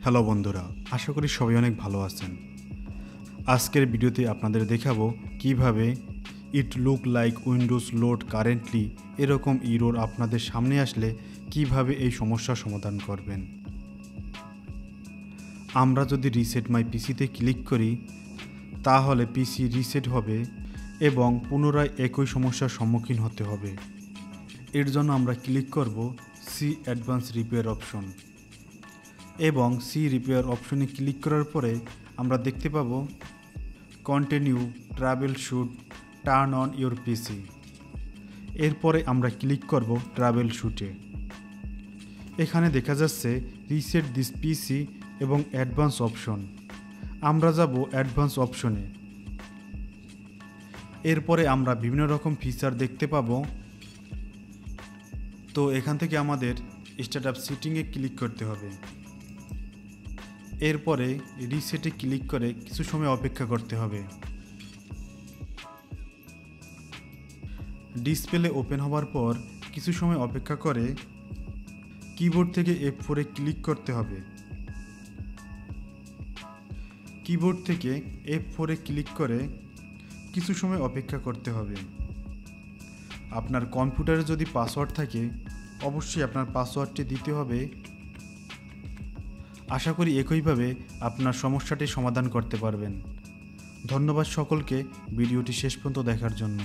Hello বন্ধুরা, আশা করি সবাই অনেক ভালো আছেন। আজকের ভিডিওতে আপনাদের দেখাবো কিভাবে ইট look like Windows load currently এরকম ইরোর আপনাদের সামনে আসলে কিভাবে এই সমস্যার সমাধান করবেন। আমরা যদি রিসেট মাই পিসিতে ক্লিক করি তাহলে পিসি রিসেট হবে এবং পুনরায় একই সমস্যার সম্মুখীন হতে হবে। এর জন্য আমরা ক্লিক করব সি অ্যাডভান্স রিপেয়ার অপশন এবং সি রিপেয়ার অপশনে ক্লিক করার পরে আমরা দেখতে পাবো continue travel should turn on your PC. এরপরে আমরা ক্লিক করব ট্রাভেল শুটে। এখানে দেখা যাচ্ছে রিসেট দিস পিসি এবং অ্যাডভান্স অপশন। আমরা যাব অ্যাডভান্স অপশনে। এরপরে আমরা বিভিন্ন রকম ফিচার দেখতে পাবো। তো এখান থেকে আমাদের স্টার্টআপ সেটিংয়ে ক্লিক করতে হবে। এরপরে রিসেটে ক্লিক করে কিছু সময় অপেক্ষা করতে হবে। ডিসপ্লে ওপেন হওয়ার পর কিছু সময় অপেক্ষা করে কিবোর্ড থেকে F4 ক্লিক করতে হবে। কিবোর্ড থেকে F4 ক্লিক করে কিছু সময় অপেক্ষা করতে হবে। আপনার কম্পিউটারে যদি পাসওয়ার্ড থাকে অবশ্যই আপনার পাসওয়ার্ডটি দিতে হবে। আশা করি একইভাবে আপনার সমস্যাটি সমাধান করতে পারবেন। ধন্যবাদ সকলকে ভিডিওটি শেষ পর্যন্ত দেখার জন্য।